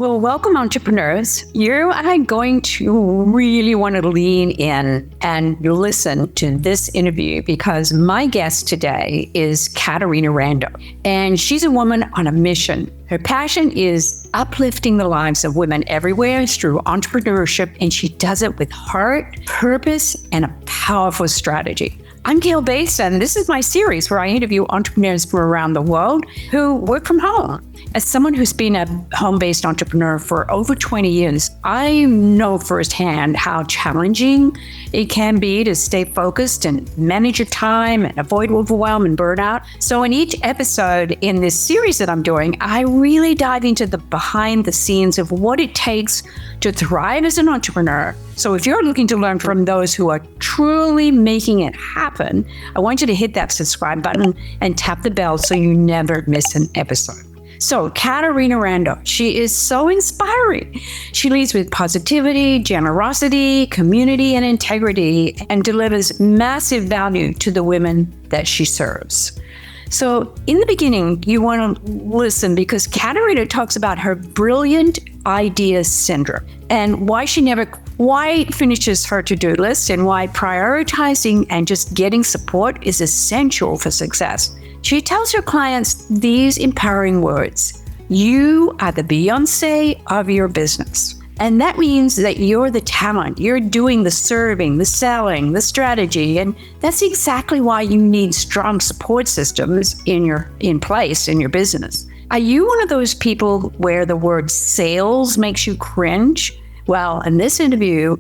Well, welcome, entrepreneurs. You are going to really want to lean in and listen to this interview because my guest today is Caterina Rando, and she's a woman on a mission. Her passion is uplifting the lives of women everywhere through entrepreneurship, and she does it with heart, purpose, and a powerful strategy. I'm Gale Bates, and this is my series where I interview entrepreneurs from around the world who work from home. As someone who's been a home-based entrepreneur for over 20 years, I know firsthand how challenging it can be to stay focused and manage your time and avoid overwhelm and burnout. So in each episode in this series that I'm doing, I really dive into the behind the scenes of what it takes to thrive as an entrepreneur. So if you're looking to learn from those who are truly making it happen, I want you to hit that subscribe button and tap the bell so you never miss an episode. So Caterina Rando, she is so inspiring. She leads with positivity, generosity, community, and integrity, and delivers massive value to the women that she serves. So in the beginning, you want to listen because Caterina talks about her brilliant idea syndrome and why she never quite finishes her to-do list and why prioritizing and just getting support is essential for success. She tells her clients these empowering words: you are the Beyonce of your business. And that means that you're the talent. You're doing the serving, the selling, the strategy. And that's exactly why you need strong support systems in place in your business. Are you one of those people where the word sales makes you cringe? Well, in this interview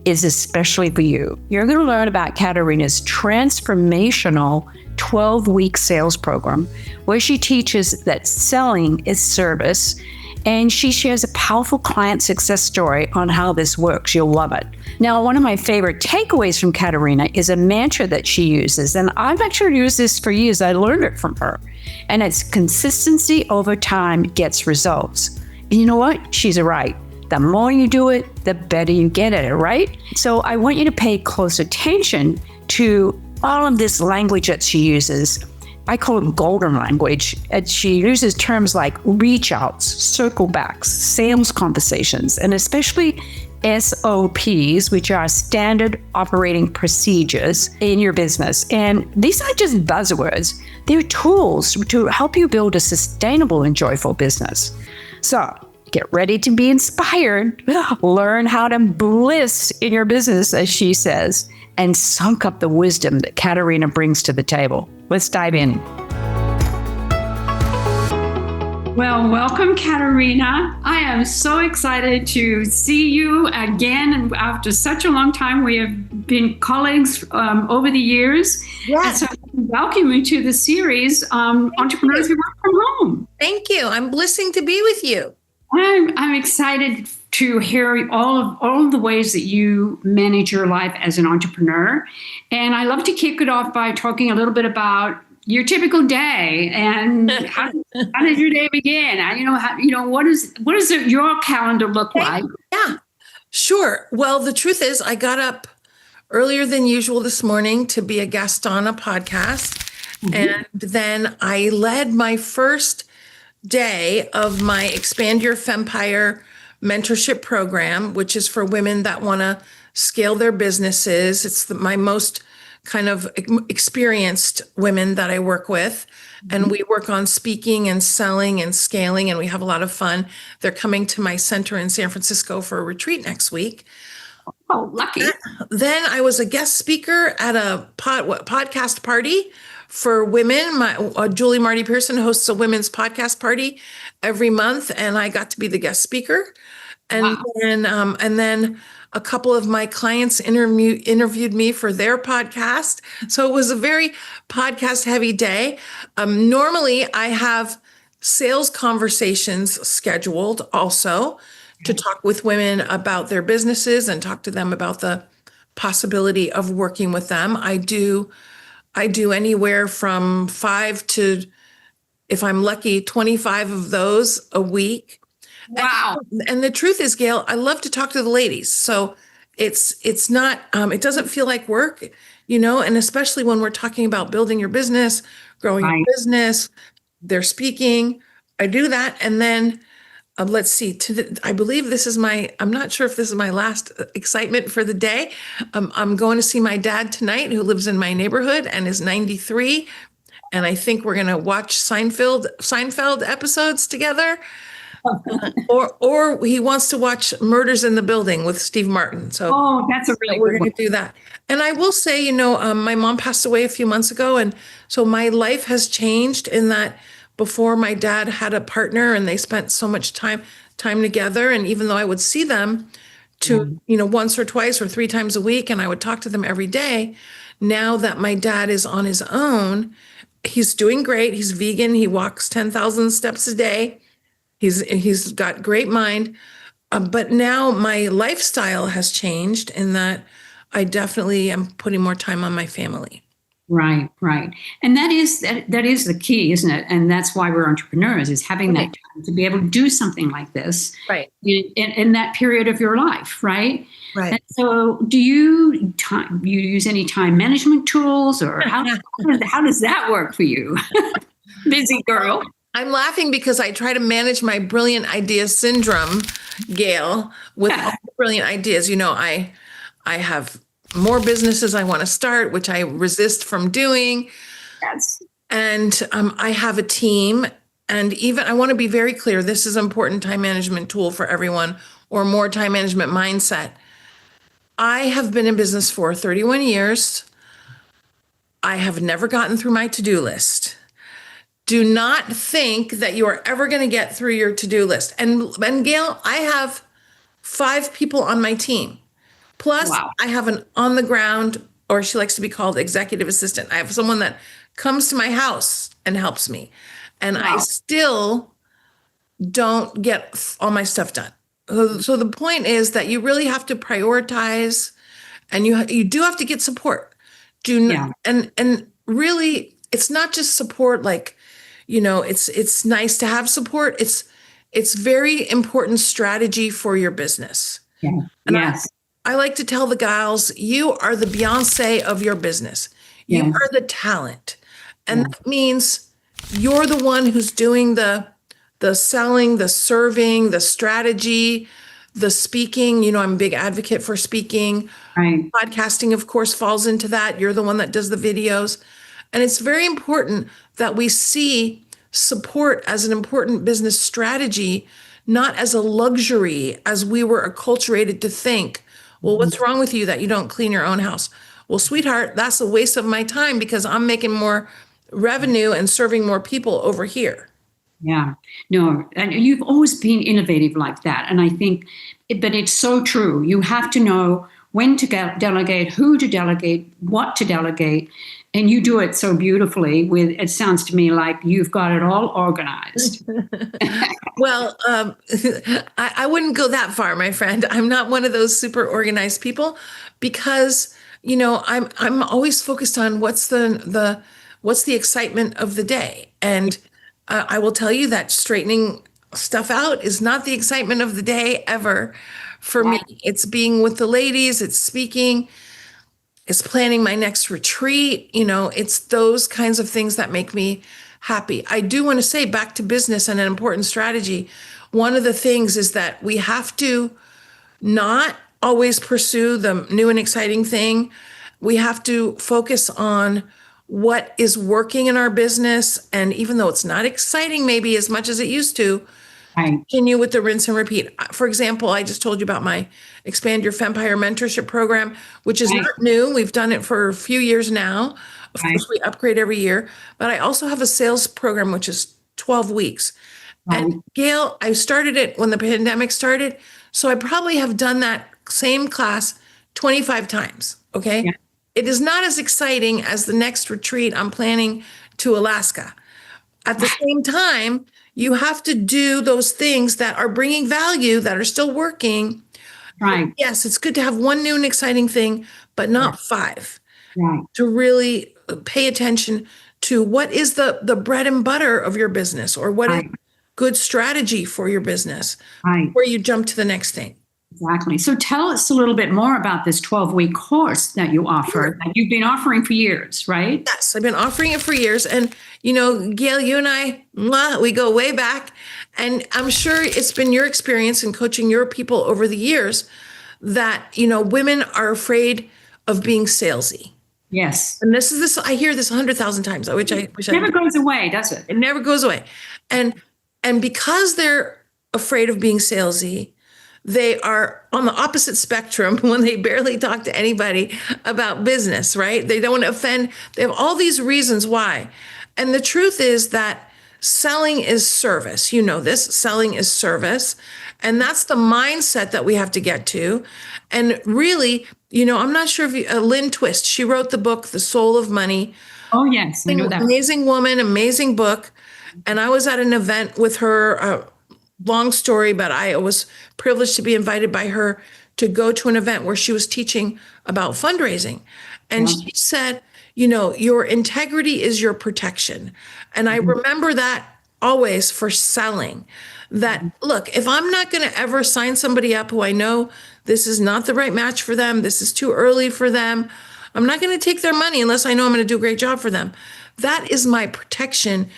is especially for you. You're going to learn about Caterina's transformational 12-week sales program, where she teaches that selling is service, and she shares a powerful client success story on how this works. You'll love it. Now, one of my favorite takeaways from Caterina is a mantra that she uses, and I've actually used this for years. I learned it from her, and it's consistency over time gets results. And you know what? She's right. The more you do it, the better you get at it, right? So I want you to pay close attention to all of this language that she uses. I call it golden language. And she uses terms like reach outs, circle backs, sales conversations, and especially SOPs, which are standard operating procedures in your business. And these aren't just buzzwords. They're tools to help you build a sustainable and joyful business. So get ready to be inspired, learn how to bliss in your business, as she says, and soak up the wisdom that Caterina brings to the table. Let's dive in. Well, welcome, Caterina. I am so excited to see you again. And after such a long time, we have been colleagues over the years. Yes. And so welcome you to the series, Entrepreneurs Who Work From Home. Thank you. I'm blissing to be with you. I'm excited to hear all of the ways that you manage your life as an entrepreneur. And I love to kick it off by talking a little bit about your typical day and how does your day begin? What does your calendar look like? Yeah, sure. Well, the truth is I got up earlier than usual this morning to be a guest on a podcast. Mm-hmm. And then I led my first day of my Expand Your Fempire mentorship program, which is for women that want to scale their businesses. It's my most kind of experienced women that I work with. And we work on speaking and selling and scaling, and we have a lot of fun. They're coming to my center in San Francisco for a retreat next week. Oh, lucky. Then I was a guest speaker at a podcast party for women. Julie Marty Pearson hosts a women's podcast party every month, and I got to be the guest speaker. And wow. And then a couple of my clients interviewed me for their podcast. So it was a very podcast heavy day. Normally I have sales conversations scheduled also to talk with women about their businesses and talk to them about the possibility of working with them. I do anywhere from 5 to, if I'm lucky, 25 of those a week. Wow. And the truth is, Gale, I love to talk to the ladies. So it's not, it doesn't feel like work, and especially when we're talking about building your business, growing your business, they're speaking, I do that. And then let's see. I believe this is I'm not sure if this is my last excitement for the day. I'm going to see my dad tonight, who lives in my neighborhood and is 93. And I think we're going to watch Seinfeld episodes together. Or he wants to watch Murders in the Building with Steve Martin. So Oh, that's a really we're good going one. to do that. And I will say, my mom passed away a few months ago, and so my life has changed in that before my dad had a partner, and they spent so much time together. And even though I would see them once or twice or three times a week, and I would talk to them every day, now that my dad is on his own, he's doing great. He's vegan. He walks 10,000 steps a day. He's got great mind. But now my lifestyle has changed in that I definitely am putting more time on my family. Right, right. And that is the key, isn't it? And that's why we're entrepreneurs, is having that time to be able to do something like this Right. in that period of your life, right? Right. And so do you use any time management tools, or how does that work for you? Busy girl. I'm laughing because I try to manage my brilliant idea syndrome, Gail, with all the brilliant ideas. I have more businesses I want to start, which I resist from doing. Yes. And I have a team. And even I want to be very clear, this is an important time management tool for everyone, or more time management mindset. I have been in business for 31 years. I have never gotten through my to-do list. Do not think that you are ever going to get through your to-do list. And Gail, I have 5 people on my team. Plus, Wow. I have an on the ground, or she likes to be called executive assistant. I have someone that comes to my house and helps me. And I Wow. still don't get all my stuff done. So the point is that you really have to prioritize, and you do have to get support. Yeah. And really, it's not just support like, it's nice to have support. It's very important strategy for your business. Yeah. And Yes. I like to tell the gals, you are the Beyonce of your business. You Yes. are the talent. And Yeah. that means you're the one who's doing the selling, the serving, the strategy, the speaking. I'm a big advocate for speaking. Right. Podcasting, of course, falls into that. You're the one that does the videos. And it's very important that we see support as an important business strategy, not as a luxury, as we were acculturated to think. Well, what's wrong with you that you don't clean your own house? Well, sweetheart, that's a waste of my time because I'm making more revenue and serving more people over here. Yeah, no, and you've always been innovative like that. And I think, but it's so true. You have to know when to delegate, who to delegate, what to delegate. And you do it so beautifully it sounds to me like you've got it all organized. Well, I wouldn't go that far, my friend. I'm not one of those super organized people because, I'm always focused on what's the excitement of the day. And I will tell you that straightening stuff out is not the excitement of the day ever for me. It's being with the ladies, it's speaking, it's planning my next retreat. It's those kinds of things that make me happy. I do want to say, back to business and an important strategy. One of the things is that we have to not always pursue the new and exciting thing. We have to focus on what is working in our business. And even though it's not exciting, maybe as much as it used to, Right. continue with the rinse and repeat. For example, I just told you about my Expand Your Fempire mentorship program, which is Right. not new. We've done it for a few years now. Of Right. course, we upgrade every year. But I also have a sales program, which is 12 weeks. Right. And Gail, I started it when the pandemic started. So I probably have done that same class 25 times. Okay. Yeah. It is not as exciting as the next retreat I'm planning to Alaska. At the same time, you have to do those things that are bringing value, that are still working. Right. Yes, it's good to have one new and exciting thing, but not 5. Right. To really pay attention to what is the bread and butter of your business, or what is Right. good strategy for your business, Right. where you jump to the next thing. Exactly. So tell us a little bit more about this 12-week course that you offer, that you've been offering for years, right? Yes, I've been offering it for years. And, Gail, you and I, we go way back. And I'm sure it's been your experience in coaching your people over the years that, women are afraid of being salesy. Yes. And I hear this 100,000 times, which I wish Never goes away, does it? it never goes away. And because they're afraid of being salesy, they are on the opposite spectrum when they barely talk to anybody about business, right? They don't want to offend. They have all these reasons why. And the truth is that selling is service. You know this, selling is service. And that's the mindset that we have to get to. And really, I'm not sure if Lynn Twist, she wrote the book, The Soul of Money. Oh, yes. I know that. Amazing woman, amazing book. And I was at an event with her, long story, but I was privileged to be invited by her to go to an event where she was teaching about fundraising. And she said, your integrity is your protection. And I remember that always for selling. That, look, if I'm not going to ever sign somebody up who I know this is not the right match for them, this is too early for them, I'm not going to take their money unless I know I'm going to do a great job for them. That is my protection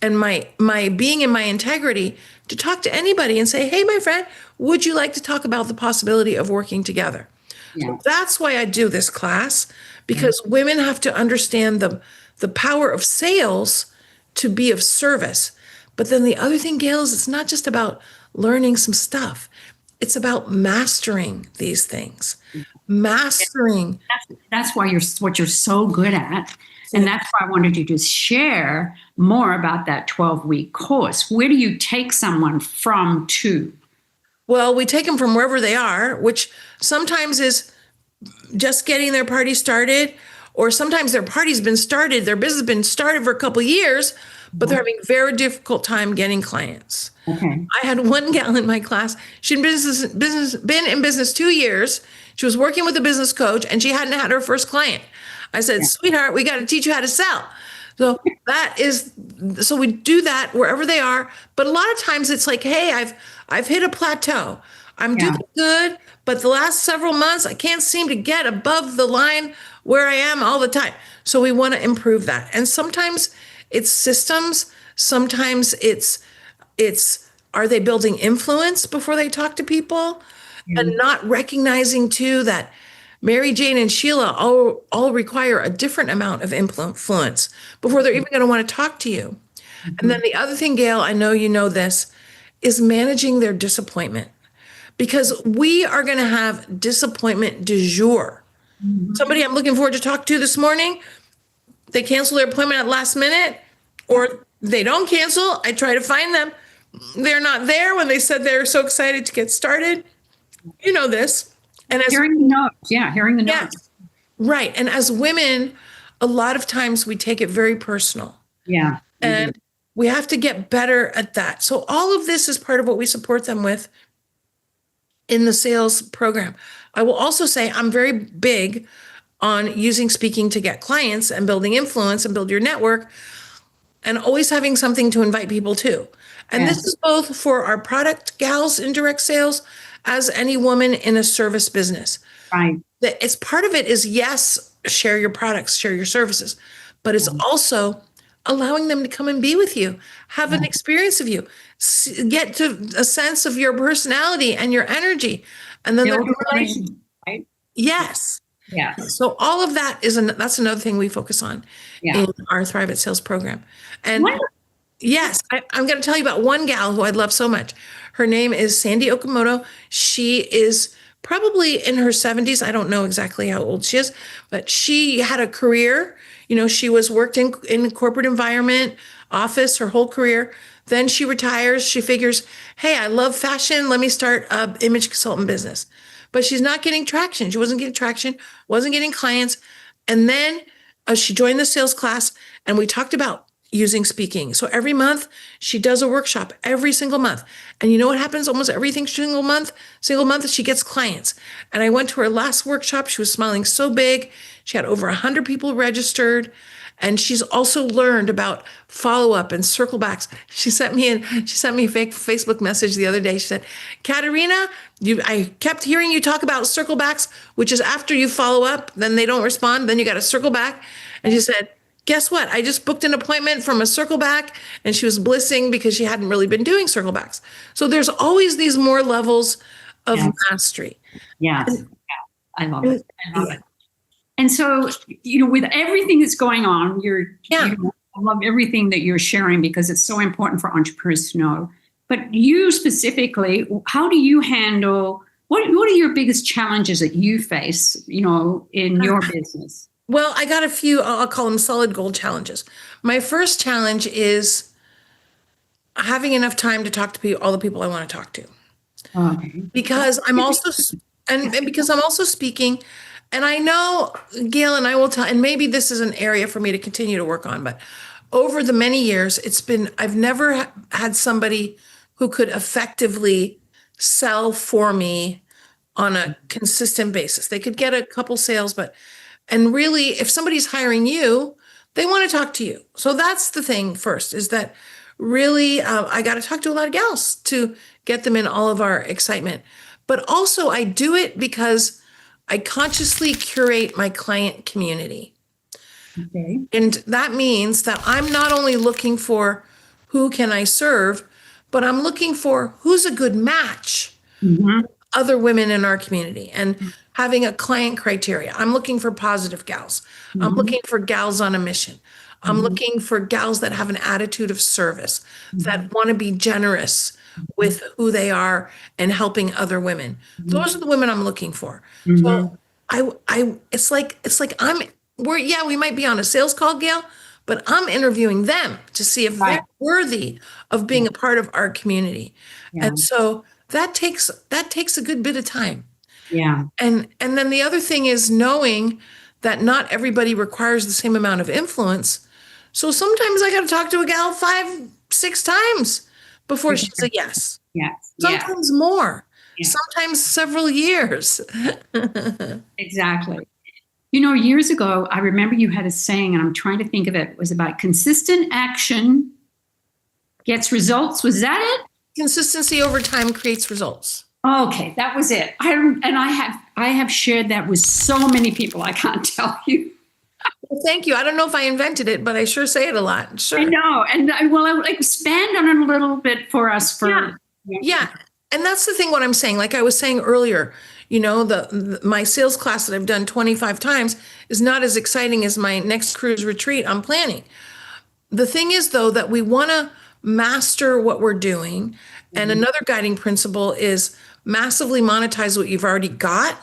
and my being in my integrity to talk to anybody and say, hey, my friend, would you like to talk about the possibility of working together? Yeah. So that's why I do this class, because women have to understand the power of sales to be of service. But then the other thing, Gale, is it's not just about learning some stuff. It's about mastering these things. Mastering. That's why what you're so good at. And that's why I wanted you to share more about that 12-week course. Where do you take someone from to? Well, we take them from wherever they are, which sometimes is just getting their party started, or sometimes their party's been started, their business has been started for a couple of years, but they're having a very difficult time getting clients. Okay. I had one gal in my class. She'd been in business 2 years. She was working with a business coach, and she hadn't had her first client. I said, sweetheart, we got to teach you how to sell. So we do that wherever they are. But a lot of times it's like, hey, I've hit a plateau. I'm doing good, but the last several months, I can't seem to get above the line where I am all the time. So we want to improve that. And sometimes it's systems. Sometimes it's are they building influence before they talk to people? And not recognizing too that Mary Jane and Sheila all require a different amount of influence before they're even going to want to talk to you. And then the other thing, Gale, I know you know this, is managing their disappointment, because we are going to have disappointment du jour. Somebody I'm looking forward to talk to this morning, they cancel their appointment at last minute, or they don't cancel. I try to find them. They're not there when they said they're so excited to get started. You know this. And hearing the notes. Yeah, hearing the notes. Yes, right. And as women, a lot of times we take it very personal. Yeah. And we have to get better at that. So all of this is part of what we support them with in the sales program. I will also say I'm very big on using speaking to get clients and building influence and build your network, and always having something to invite people to. And this is both for our product gals in direct sales as any woman in a service business. Right. It's part of it is, yes, share your products, share your services, but it's also allowing them to come and be with you, have an experience of you, get to a sense of your personality and your energy. And then right? Yes. Yeah. So all of that that's another thing we focus on in our Thrive at Sales program. And yes, I'm going to tell you about one gal who I love so much. Her name is Sandy Okamoto. She is probably in her 70s. I don't know exactly how old she is, but she had a career. She worked in a corporate environment, office, her whole career. Then she retires. She figures, hey, I love fashion. Let me start an image consultant business. But she's not getting traction. She wasn't getting traction, wasn't getting clients. And then she joined the sales class, and we talked about using speaking. So every month she does a workshop every single month. And you know what happens almost every single month she gets clients. And I went to her last workshop. She was smiling so big. She had over 100 people registered. And she's also learned about follow-up and circle backs. She sent me a fake Facebook message the other day. She said, Caterina, I kept hearing you talk about circle backs, which is after you follow up, then they don't respond, then you got to circle back. And she said, guess what? I just booked an appointment from a circle back, and she was blissing because she hadn't really been doing circle backs. So there's always these more levels of mastery. Yes. I love it. I love it. And so, with everything that's going on, I love everything that you're sharing because it's so important for entrepreneurs to know. But you specifically, how do you handle, what are your biggest challenges that you face, in your business? Well, I got a few, I'll call them solid gold challenges. My first challenge is having enough time to talk to all the people I want to talk to. Okay. Because I'm also, and because I'm also speaking, and I know, Gale, and I will tell, and maybe this is an area for me to continue to work on, but over the many years, I've never had somebody who could effectively sell for me on a consistent basis. They could get a couple sales, and really, if somebody's hiring you, they want to talk to you. So that's the thing first, is that really, I got to talk to a lot of gals to get them in all of our excitement. But also I do it because I consciously curate my client community. Okay. And that means that I'm not only looking for who can I serve, but I'm looking for who's a good match. Mm-hmm. Other women in our community, and having a client criteria. I'm looking for positive gals. Mm-hmm. I'm looking for gals on a mission. I'm mm-hmm. looking for gals that have an attitude of service, mm-hmm. that want to be generous with who they are and helping other women. Mm-hmm. Those are the women I'm looking for. Mm-hmm. So it's like we might be on a sales call, Gale, but I'm interviewing them to see if they're worthy of being a part of our community. Yeah. And so that takes a good bit of time. Yeah. And then the other thing is knowing that not everybody requires the same amount of influence. So sometimes I got to talk to a gal 5-6 times before she says yes. Yes. Sometimes more. Yeah. Sometimes several years. Exactly. Years ago, I remember you had a saying, and I'm trying to think of it. It was about consistent action gets results. Was that it? Consistency over time creates results. Okay, that was it. I have shared that with so many people. I can't tell you. Well, thank you. I don't know if I invented it, but I sure say it a lot. Sure. I know, and I'll expand on it a little bit for us. Yeah. And that's the thing. What I'm saying, like I was saying earlier, my sales class that I've done 25 times is not as exciting as my next cruise retreat I'm planning. The thing is, though, that we want to master what we're doing. And another guiding principle is massively monetize what you've already got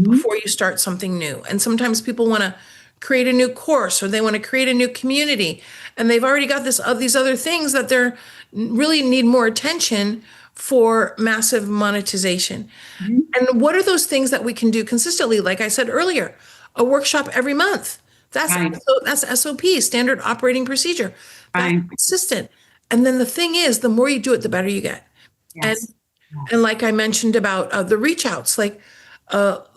before you start something new. And sometimes people want to create a new course, or they want to create a new community, and they've already got these other things that they're really need more attention for massive monetization. Mm-hmm. And what are those things that we can do consistently? Like I said earlier, a workshop every month. That's SOP, standard operating procedure. That's consistent. And then the thing is, the more you do it, the better you get. Yes. And like I mentioned about the reach outs, like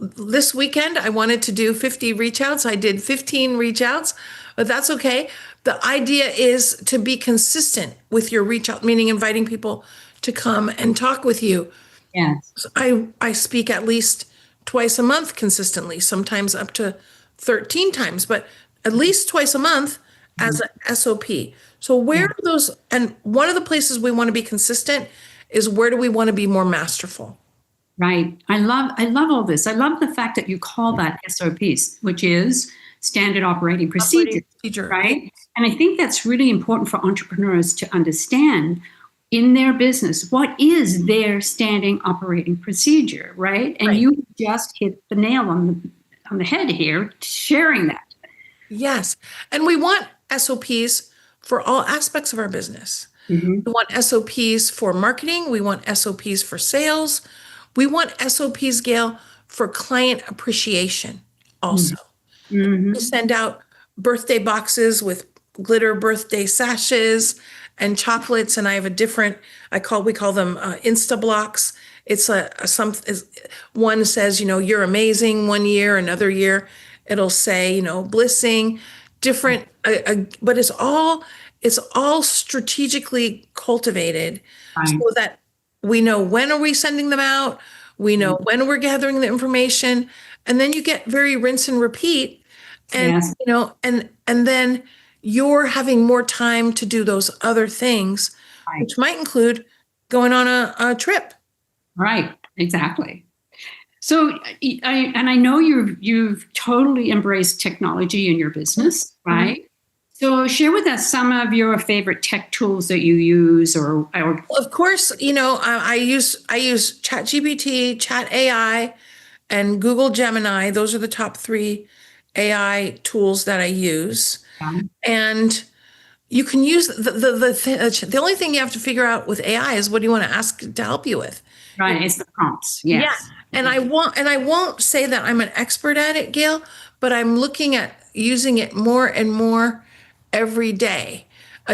this weekend, I wanted to do 50 reach outs. I did 15 reach outs, but that's okay. The idea is to be consistent with your reach out, meaning inviting people to come and talk with you. Yes. So I speak at least twice a month consistently, sometimes up to 13 times, but at least twice a month as a SOP. So where are those, and one of the places we want to be consistent is where do we want to be more masterful? Right. I love all this. I love the fact that you call that SOPs, which is standard operating procedure, right? And I think that's really important for entrepreneurs to understand in their business, what is their standing operating procedure, right? And you just hit the nail on the head here, sharing that. Yes. And we want SOPs for all aspects of our business. Mm-hmm. We want SOPs for marketing. We want SOPs for sales. We want SOPs, Gale, for client appreciation also. Mm-hmm. We send out birthday boxes with glitter birthday sashes and chocolates, and I have a different, we call them Insta blocks. It's one says, you're amazing one year, another year it'll say, blissing, different, but it's all strategically cultivated so that we know when are we sending them out, we know when we're gathering the information, and then you get very rinse and repeat, and and then you're having more time to do those other things, Right. which might include going on a trip. Right. Exactly. So, I know you've totally embraced technology in your business, Mhm. right? So, share with us some of your favorite tech tools that you use, or Of course, I use ChatGPT, Chat AI, and Google Gemini. Those are the top three AI tools that I use. And you can use the only thing you have to figure out with AI is what do you want to ask to help you with. You right? It's the prompts. Yeah. Yes. And I won't say that I'm an expert at it, Gail, but I'm looking at using it more and more every day.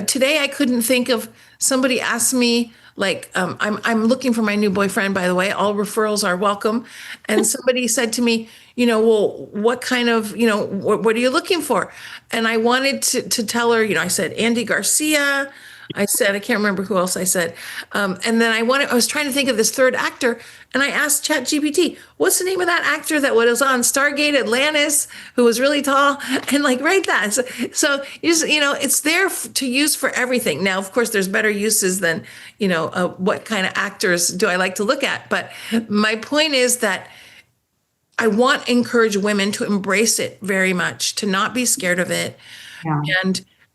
Today I couldn't think of somebody asked me like I'm looking for my new boyfriend, by the way. All referrals are welcome. And somebody said to me, well, what kind of, what are you looking for? And I wanted to tell her, I said Andy Garcia. I said, I can't remember who else I said. And then I was trying to think of this third actor, and I asked ChatGPT, what's the name of that actor that was on Stargate Atlantis, who was really tall? And like, write that. So it's there to use for everything. Now, of course, there's better uses than, what kind of actors do I like to look at? But my point is that I want to encourage women to embrace it very much, to not be scared of it, Yeah.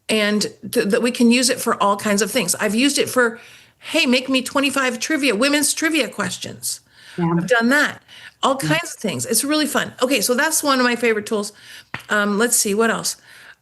and that we can use it for all kinds of things. I've used it for, hey, make me 25 women's trivia questions. Yeah. I've done that. All kinds of things. It's really fun. Okay, so that's one of my favorite tools. Let's see, what else?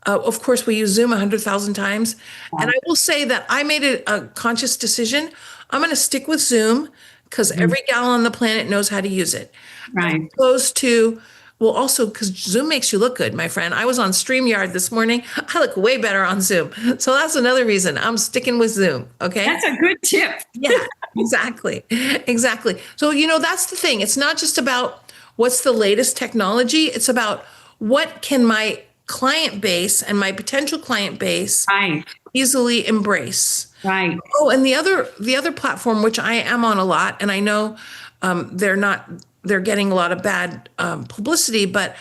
Of course, we use Zoom 100,000 times. And I will say that I made a conscious decision. I'm going to stick with Zoom because Mhm. every gal on the planet knows how to use it. As Right. opposed to, well, also because Zoom makes you look good, my friend. I was on StreamYard this morning. I look way better on Zoom. So that's another reason I'm sticking with Zoom. Okay. That's a good tip. Yeah, exactly. Exactly. So, that's the thing. It's not just about what's the latest technology, it's about what can my client base and my potential client base Right. easily embrace. Right. Oh, and the other platform which I am on a lot, and I know they're getting a lot of bad publicity, but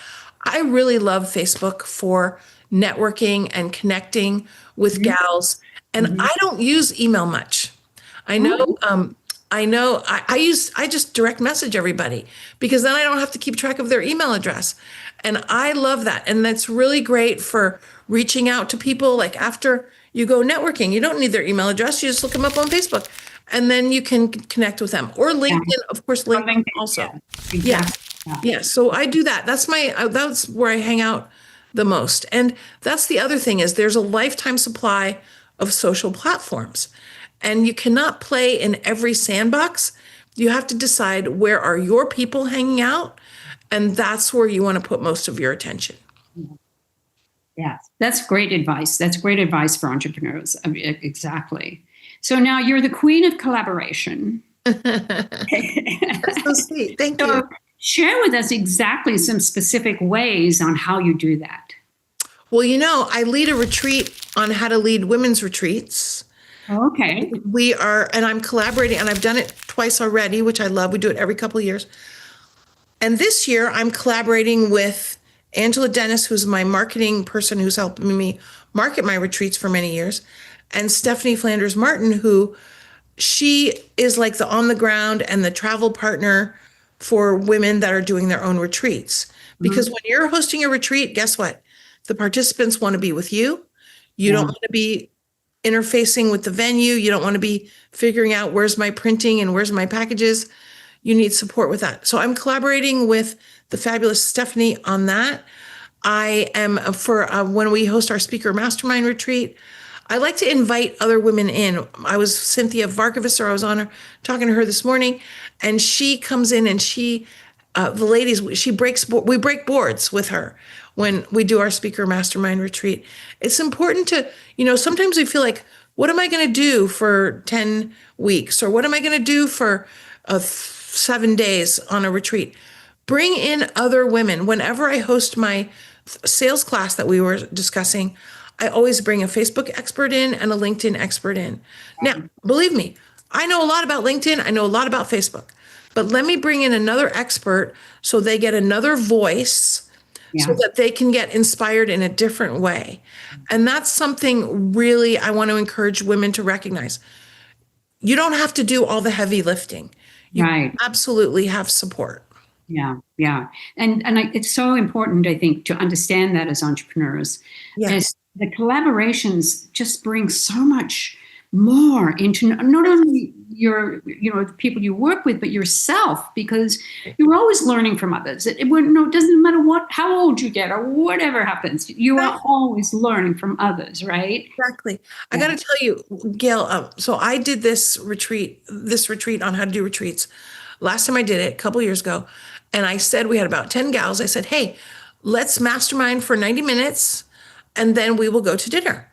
I really love Facebook for networking and connecting with Mhm. gals. And Mhm. I don't use email much. I know, Oh, I just direct message everybody because then I don't have to keep track of their email address. And I love that. And that's really great for reaching out to people. Like after you go networking, you don't need their email address. You just look them up on Facebook and then you can connect with them, or yeah. LinkedIn, of course, Or LinkedIn LinkedIn. also. Yeah. Yeah. Exactly. Yeah. Yeah. So I do that. That's where I hang out the most. And that's the other thing is there's a lifetime supply of social platforms. And you cannot play in every sandbox. You have to decide where are your people hanging out, and that's where you want to put most of your attention. Yes, that's great advice. That's great advice for entrepreneurs. I mean, exactly. So now you're the queen of collaboration. That's so sweet. Thank you. So share with us exactly some specific ways on how you do that. Well, I lead a retreat on how to lead women's retreats. Okay. And I'm collaborating, and I've done it twice already, which I love. We do it every couple of years. And this year, I'm collaborating with Angela Dennis, who's my marketing person who's helping me market my retreats for many years, and Stephanie Flanders Martin, who she is like the on the ground and the travel partner for women that are doing their own retreats. Because Mhm. when you're hosting a retreat, guess what? The participants want to be with you. You don't Yeah. want to be interfacing with the venue. You don't want to be figuring out where's my printing and where's my packages. You need support with that. So I'm collaborating with the fabulous Stephanie on that. I am for when we host our speaker mastermind retreat. I like to invite other women in. I was Cynthia Varkavisser. I was on her talking to her this morning, and she comes in and the ladies, we break boards with her when we do our speaker mastermind retreat. It's important to, sometimes we feel like, what am I going to do for 10 weeks? Or what am I going to do for 7 days on a retreat? Bring in other women. Whenever I host my sales class that we were discussing, I always bring a Facebook expert in and a LinkedIn expert in. Now, believe me, I know a lot about LinkedIn, I know a lot about Facebook, but let me bring in another expert so they get another voice so Yeah. that they can get inspired in a different way. And that's something really I want to encourage women to recognize. You don't have to do all the heavy lifting. You Right. absolutely have support. Yeah, yeah, it's so important, I think, to understand that as entrepreneurs, and Yes. the collaborations just bring so much more into not only your, the people you work with, but yourself, because you're always learning from others. It doesn't matter how old you get or whatever happens, you are always learning from others, right? Exactly. I got Yeah. to tell you, Gail, so I did this retreat on how to do retreats. Last time I did it, a couple years ago, and I said we had about 10 gals. I said, hey, let's mastermind for 90 minutes and then we will go to dinner.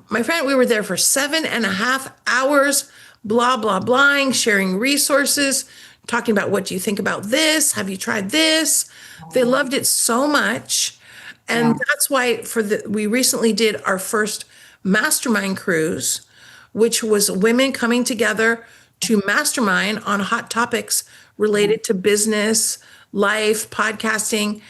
My friend, we were there for 7.5 hours, blah, blah, blahing, sharing resources, talking about what do you think about this? Have you tried this? They loved it so much. And Yeah. that's why we recently did our first mastermind cruise, which was women coming together to mastermind on hot topics related to business, life, podcasting,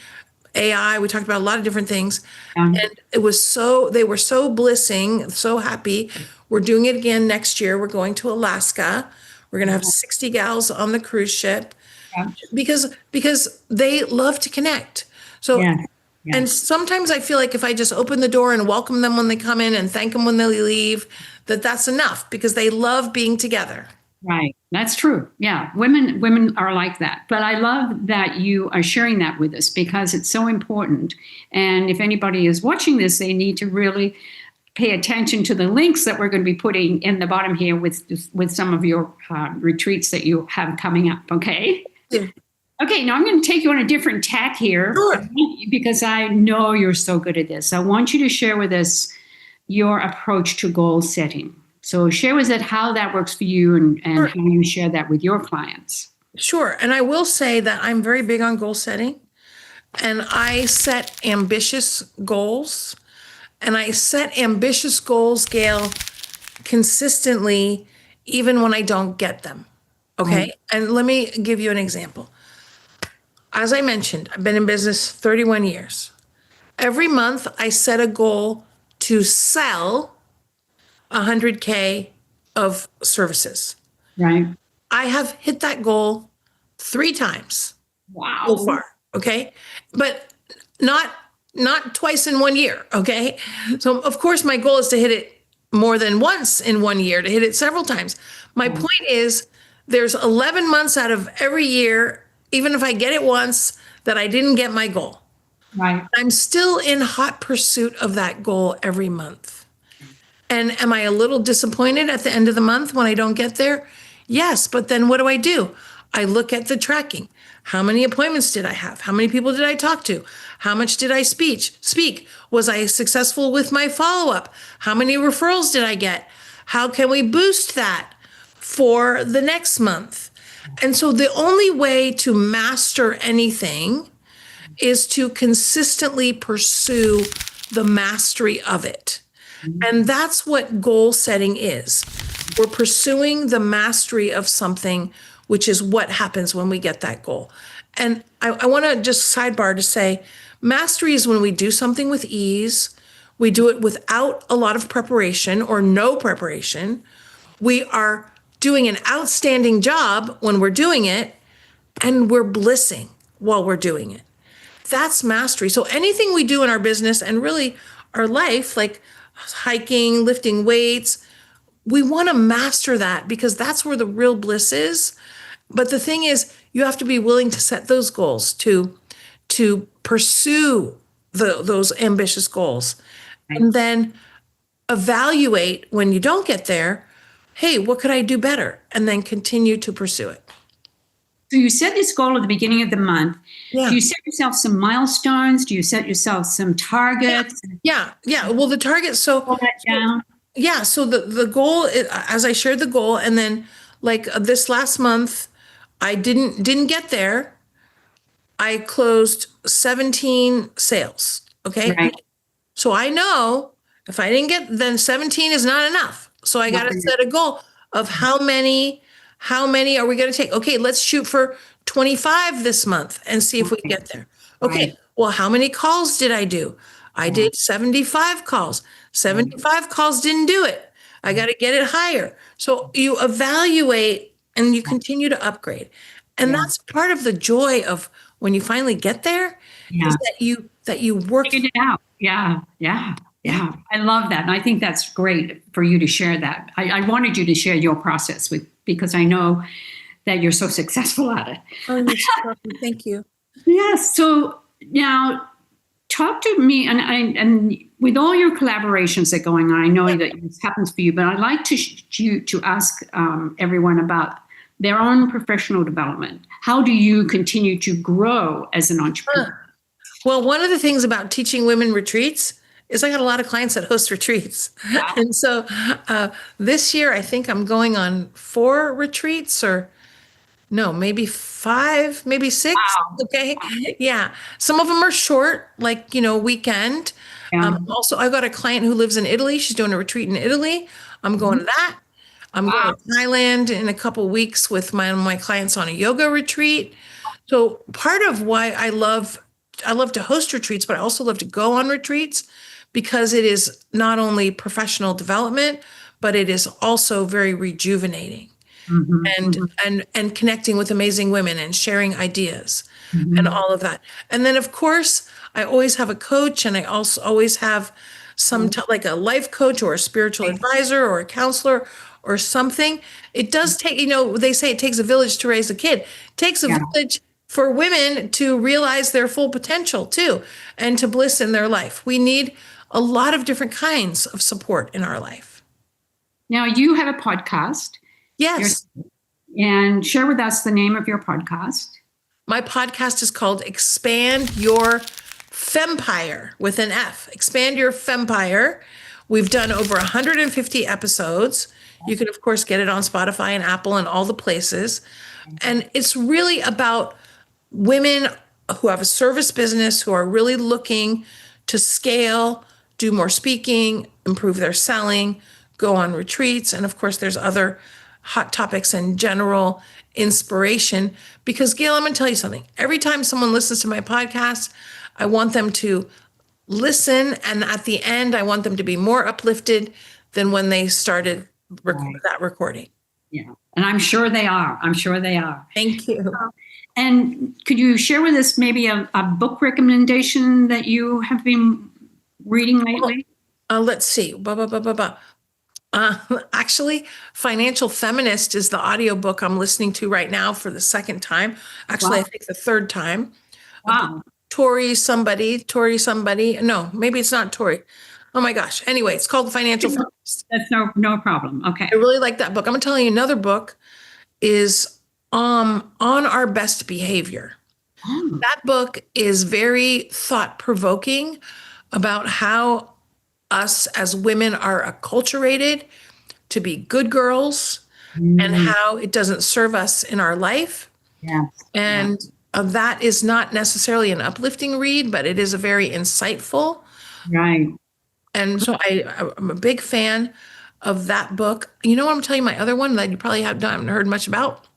AI. We talked about a lot of different things. Yeah. And they were so blissing, so happy. We're doing it again next year. We're going to Alaska. We're going to have 60 gals on the cruise ship Yeah. because they love to connect. So, Yeah. Yeah. and sometimes I feel like if I just open the door and welcome them when they come in and thank them when they leave, that's enough because they love being together. Right. That's true. Yeah. Women are like that. But I love that you are sharing that with us because it's so important. And if anybody is watching this, they need to really pay attention to the links that we're going to be putting in the bottom here with some of your retreats that you have coming up. Okay. Yeah. Okay. Now I'm going to take you on a different tack here Sure. because I know you're so good at this. I want you to share with us your approach to goal setting. So share with us how that works for you and Sure. how you share that with your clients. Sure. And I will say that I'm very big on goal setting and I set ambitious goals. And I set ambitious goals, Gail, consistently, even when I don't get them. Okay. And let me give you an example. As I mentioned, I've been in business 31 years. Every month, I set a goal to sell 100K of services. Right. I have hit that goal 3 times Wow. so far. Okay. But not twice in 1 year. Okay. So of course my goal is to hit it more than once in 1 year, to hit it several times. My point is there's 11 months out of every year, even if I get it once, that I didn't get my goal. Right. I'm still in hot pursuit of that goal every month. And am I a little disappointed at the end of the month when I don't get there? Yes, but then what do? I look at the tracking. How many appointments did I have? How many people did I talk to? How much did I speak? Was I successful with my follow-up? How many referrals did I get? How can we boost that for the next month? And so the only way to master anything is to consistently pursue the mastery of it. And that's what goal setting is. We're pursuing the mastery of something, which is what happens when we get that goal. And I want to just sidebar to say, mastery is when we do something with ease. We do it without a lot of preparation or no preparation. We are doing an outstanding job when we're doing it, and we're blissing while we're doing it. That's mastery. So anything we do in our business and really our life, like hiking, lifting weights, we want to master that because that's where the real bliss is. But the thing is, you have to be willing to set those goals to pursue those ambitious goals, and then evaluate when you don't get there. Hey, what could I do better? And then continue to pursue it. So you set this goal at the beginning of the month. Yeah. Do you set yourself some milestones? Do you set yourself some targets? Yeah. Well, the target. So Pull that down. yeah. So the goal, as I shared the goal, and then like this last month, I didn't get there. I closed 17 sales. Okay. Right. So I know if I didn't get, then 17 is not enough. So I got to set a goal of how many are we going to take? Okay, let's shoot for 25 this month and see if we get there. Okay, Well, how many calls did I do? I Yeah. did 75 calls. 75 calls didn't do it. I got to get it higher. So you evaluate and you continue to upgrade. And Yeah. that's part of the joy of when you finally get there Yeah. is that you work. Figured it out. Yeah. Yeah. Yeah. Yeah. I love that. And I think that's great for you to share that. I wanted you to share your process because I know that you're so successful at it. Oh, you're so welcome. Thank you. Yes. So now talk to me, and with all your collaborations that are going on, I know that this happens for you, but I'd like to ask everyone about their own professional development. How do you continue to grow as an entrepreneur? Well, one of the things about teaching women retreats is I got a lot of clients that host retreats. Wow. And so this year, I think I'm going on 4 retreats or no, maybe 5, maybe 6. Wow. Okay. Yeah. Some of them are short, like, weekend. Yeah. Also, I got a client who lives in Italy. She's doing a retreat in Italy. I'm going to that. I'm Wow. going to Thailand in a couple weeks with my clients on a yoga retreat. So part of why I love to host retreats, but I also love to go on retreats because it is not only professional development, but it is also very rejuvenating Mhm, and mhm, and connecting with amazing women and sharing ideas and mhm. all of that. And then of course, I always have a coach and I also always have like a life coach or a spiritual advisor or a counselor or something. It does take, they say it takes a village to raise a kid. It takes a Yeah. village for women to realize their full potential too and to bliss in their life. We need a lot of different kinds of support in our life. Now you have a podcast. You're, Yes. and share with us the name of your podcast. My podcast is called Expand Your Fempire with an F. Expand Your Fempire. We've done over 150 episodes. You can, of course, get it on Spotify and Apple and all the places. And it's really about women who have a service business who are really looking to scale, do more speaking, improve their selling, go on retreats. And of course, there's other hot topics and general inspiration. Because, Gail, I'm going to tell you something. Every time someone listens to my podcast, I want them to listen. And at the end, I want them to be more uplifted than when they started Right. that recording. Yeah. And I'm sure they are. I'm sure they are. Thank you. And could you share with us maybe a book recommendation that you have been reading lately? Let's see. Actually, Financial Feminist is the audiobook I'm listening to right now for the second time. Actually, I Wow. think the third time. Wow. Tori somebody. No, maybe it's not Tori. Oh my gosh. Anyway, it's called Financial Feminist. That's no problem. Okay. I really like that book. I'm gonna tell you another book is on our best behavior. Oh, That book is very thought provoking about how us as women are acculturated to be good girls and how it doesn't serve us in our life. yes. And that is not necessarily an uplifting read, but it is a very insightful. Right. And so I'm a big fan of that book. You know what I'm telling you, my other one that you probably haven't heard much about?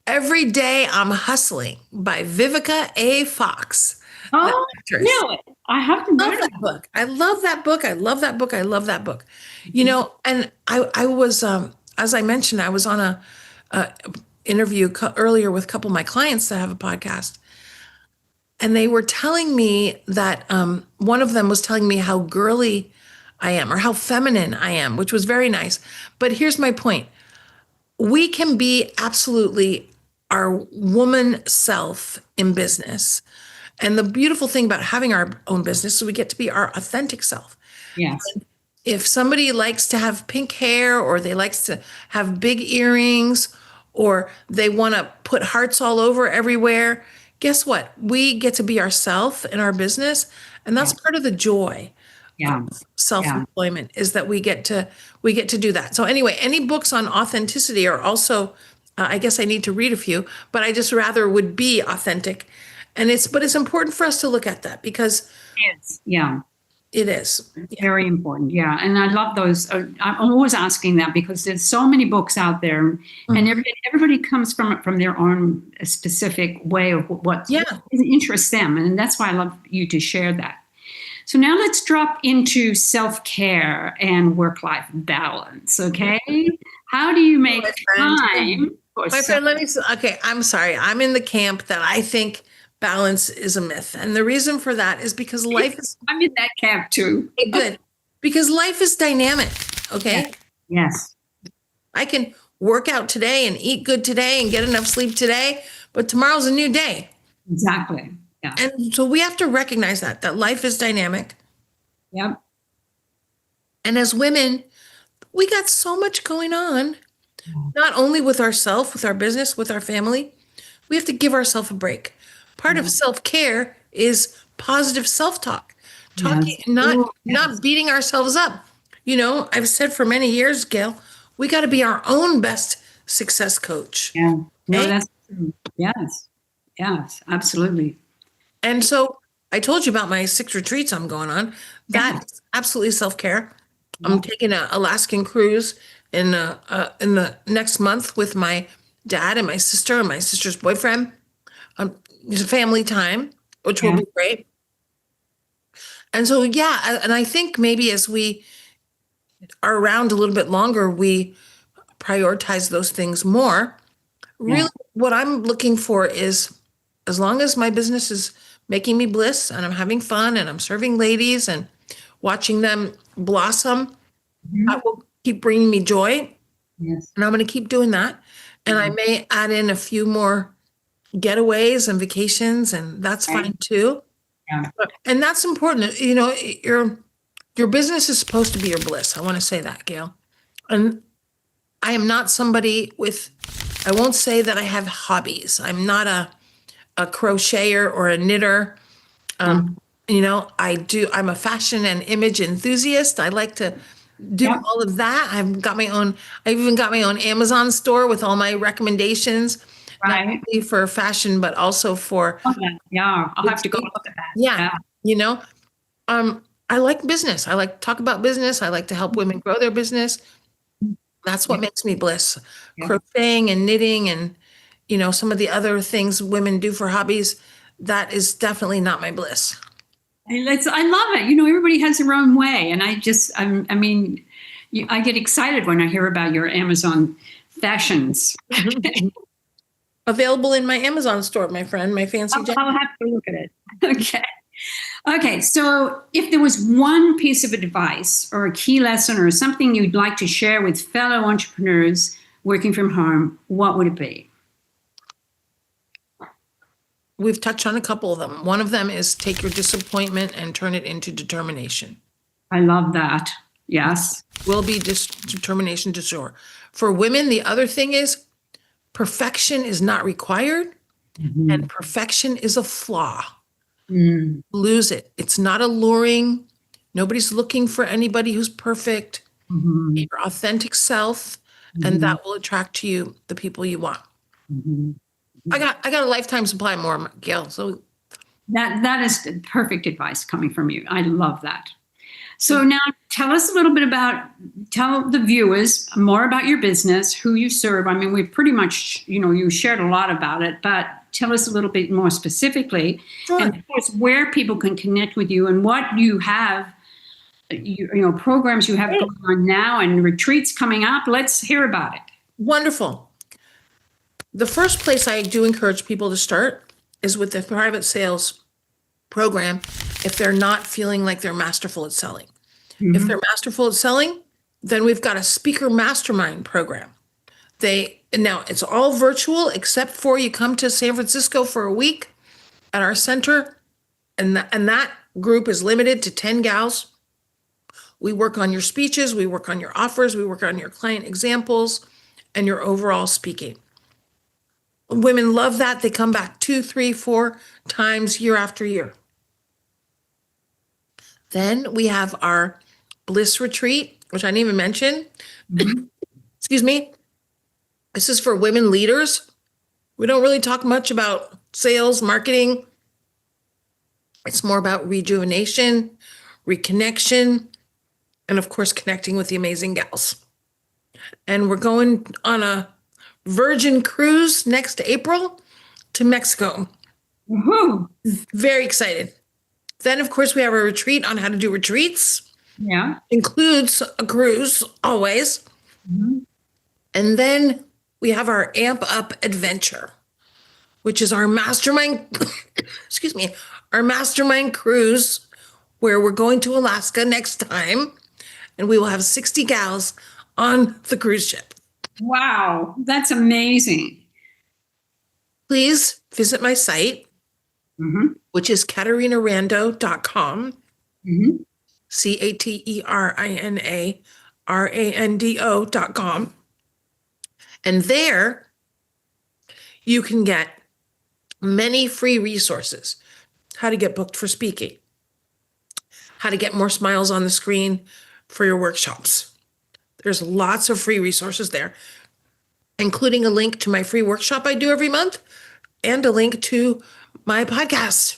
Every Day I'm Hustling by Vivica A. Fox. Oh, Actress. really? I haven't I love read that it. book. I love that book. I love that book. I love that book. And I was, as I mentioned, I was on a interview earlier with a couple of my clients that have a podcast, and they were telling me that one of them was telling me how girly I am or how feminine I am, which was very nice. But here's my point. We can be absolutely our woman self in business. And the beautiful thing about having our own business is we get to be our authentic self. Yes. If somebody likes to have pink hair or they likes to have big earrings or they want to put hearts all over everywhere, guess what? We get to be ourselves in our business. And that's part of the joy Yeah. of self-employment is that we get to do that. So anyway, any books on authenticity are also, I guess I need to read a few, but I just rather would be authentic. But it's important for us to look at that because Yes. Yeah. It is. Yeah. Very important. Yeah. And I love those. I'm always asking that because there's so many books out there and Mhm. everybody comes from their own specific way of what Yeah. interests them. And that's why I love you to share that. So now let's drop into self-care and work-life balance. Okay. How do you make My friend. time for My friend, okay, I'm sorry. I'm in the camp that I think balance is a myth. And the reason for that is because life is I'm in that camp too. good. Because life is dynamic. Yeah. Okay. Yes. I can work out today and eat good today and get enough sleep today, but tomorrow's a new day. Exactly. Yeah. And so we have to recognize that life is dynamic. Yep. And as women, we got so much going on, not only with ourselves, with our business, with our family. We have to give ourselves a break. Part of self-care is positive self-talk. Talking, Yes. not Ooh, yes. not beating ourselves up. You know, I've said for many years, Gail, we got to be our own best success coach. Yeah. No, Okay? that's true. Yes. Yes, absolutely. And so I told you about my 6 retreats I'm going on. Yeah. That's absolutely self-care. I'm Yeah. taking an Alaskan cruise in the next month with my dad and my sister and my sister's boyfriend. It's a family time, which will Yeah. be great. And so, yeah, and I think maybe as we are around a little bit longer, we prioritize those things more. Yeah. Really, what I'm looking for is as long as my business is making me bliss and I'm having fun and I'm serving ladies and watching them blossom, Mhm. that will keep bringing me joy. Yes. And I'm going to keep doing that. And I Mhm. may add in a few more getaways and vacations, and that's Right. fine too. Yeah. And that's important. You know, your business is supposed to be your bliss. I want to say that, Gail. And I am not somebody with, I won't say that I have hobbies. I'm not a crocheter or a knitter. Mhm. You know, I'm a fashion and image enthusiast. I like to do Yep. all of that. I've even got my own Amazon store with all my recommendations, not Right. only for fashion, but also for Oh, yeah. Yeah. I'll have to go boutique. look at that. Yeah, Yeah. you know, I like business. I like to talk about business. I like to help women grow their business. That's what Yeah. makes me bliss. Yeah. Crocheting and knitting and, you know, some of the other things women do for hobbies, that is definitely not my bliss. I love it. You know, everybody has their own way. And I mean, I get excited when I hear about your Amazon fashions. Available in my Amazon store, my friend, my fancy I'll have to look at it. Okay. Okay. So if there was one piece of advice or a key lesson or something you'd like to share with fellow entrepreneurs working from home, what would it be? We've touched on a couple of them. One of them is take your disappointment and turn it into determination. I love that. Yes. Will be determination to soar. For women, the other thing is perfection is not required and Mhm. perfection is a flaw. Mm. Lose it. It's not alluring. Nobody's looking for anybody who's perfect. Be Mhm. your authentic self, and Mhm. that will attract to you the people you want. Mhm. I got a lifetime supply more, Gail. So That is perfect advice coming from you. I love that. So now tell us a little bit tell the viewers more about your business, who you serve. I mean, we've pretty much, you shared a lot about it, but tell us a little bit more specifically. sure. And of course, where people can connect with you and what you have, programs you have going on now and retreats coming up. Let's hear about it. Wonderful. The first place I do encourage people to start is with the private sales program if they're not feeling like they're masterful at selling. If Mhm. they're masterful at selling, then we've got a speaker mastermind program. Now it's all virtual except for you come to San Francisco for a week at our center, and that group is limited to 10 gals. We work on your speeches, we work on your offers, we work on your client examples, and your overall speaking. Women love that. They come back 2, 3, 4 times year after year. Then we have our Bliss retreat, which I didn't even mention. Mhm. Excuse me. This is for women leaders. We don't really talk much about sales, marketing. It's more about rejuvenation, reconnection, and of course, connecting with the amazing gals. And we're going on a Virgin cruise next April to Mexico. Woohoo! Very excited. Then, of course, we have a retreat on how to do retreats. Yeah. Includes a cruise, always. Mm-hmm. And then we have our Amp Up Adventure, which is our mastermind, excuse me, our mastermind cruise, where we're going to Alaska next time. And we will have 60 gals on the cruise ship. Wow, that's amazing. Please visit my site, which is CaterinaRando.com. Mm-hmm. CaterinaRando.com. And there you can get many free resources. How to get booked for speaking, how to get more smiles on the screen for your workshops. There's lots of free resources there, including a link to my free workshop I do every month and a link to my podcast.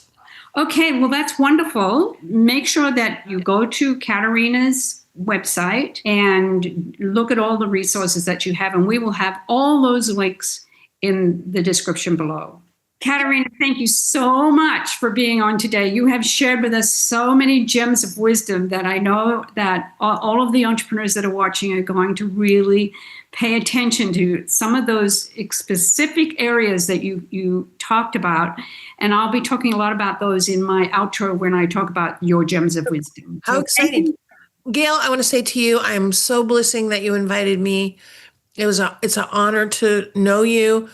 Okay, well, that's wonderful. Make sure that you go to Caterina's website and look at all the resources that you have, and we will have all those links in the description below. Caterina, thank you so much for being on today. You have shared with us so many gems of wisdom that I know that all of the entrepreneurs that are watching are going to really pay attention to some of those specific areas that you talked about. And I'll be talking a lot about those in my outro when I talk about your gems of wisdom. How exciting. Gale, I want to say to you, I'm so blessing that you invited me. It's an honor to know you.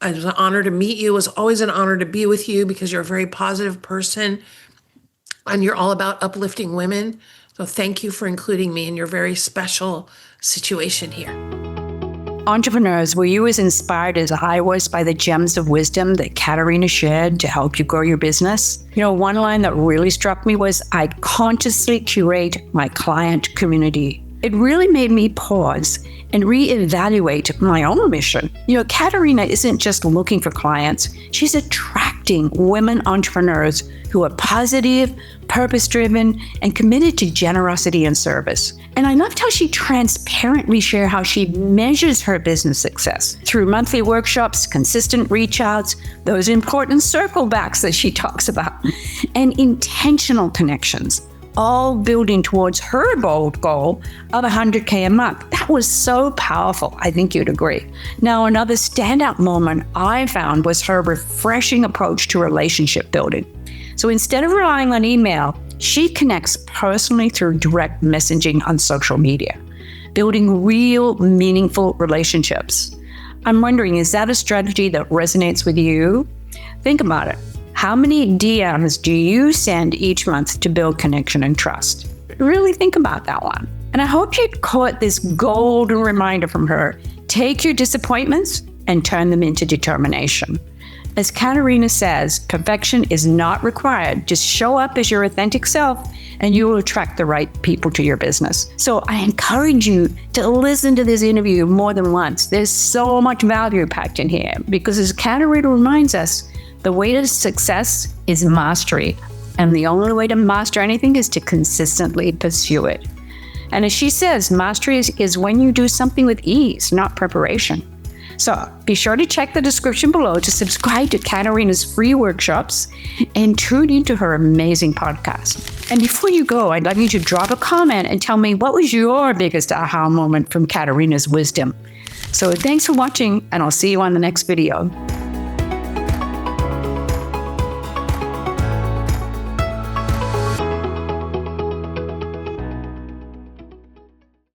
It was an honor to meet you. It was always an honor to be with you because you're a very positive person and you're all about uplifting women. So thank you for including me in your very special situation here. Entrepreneurs, were you as inspired as I was by the gems of wisdom that Caterina shared to help you grow your business? You know, one line that really struck me was, I consciously curate my client community. It really made me pause and reevaluate my own mission. You know, Caterina isn't just looking for clients, she's attracting women entrepreneurs who are positive, purpose-driven, and committed to generosity and service. And I loved how she transparently shared how she measures her business success through monthly workshops, consistent reach outs, those important circle backs that she talks about, and intentional connections, all building towards her bold goal of $100K a month. That was so powerful. I think you'd agree. Now, another standout moment I found was her refreshing approach to relationship building. So instead of relying on email, she connects personally through direct messaging on social media, building real, meaningful relationships. I'm wondering, is that a strategy that resonates with you? Think about it. How many DMs do you send each month to build connection and trust? Really think about that one. And I hope you caught this golden reminder from her. Take your disappointments and turn them into determination. As Caterina says, perfection is not required. Just show up as your authentic self and you will attract the right people to your business. So I encourage you to listen to this interview more than once. There's so much value packed in here because, as Caterina reminds us, the way to success is mastery. And the only way to master anything is to consistently pursue it. And as she says, mastery is when you do something with ease, not preparation. So be sure to check the description below to subscribe to Caterina's free workshops and tune into her amazing podcast. And before you go, I'd love you to drop a comment and tell me what was your biggest aha moment from Caterina's wisdom. So thanks for watching, and I'll see you on the next video.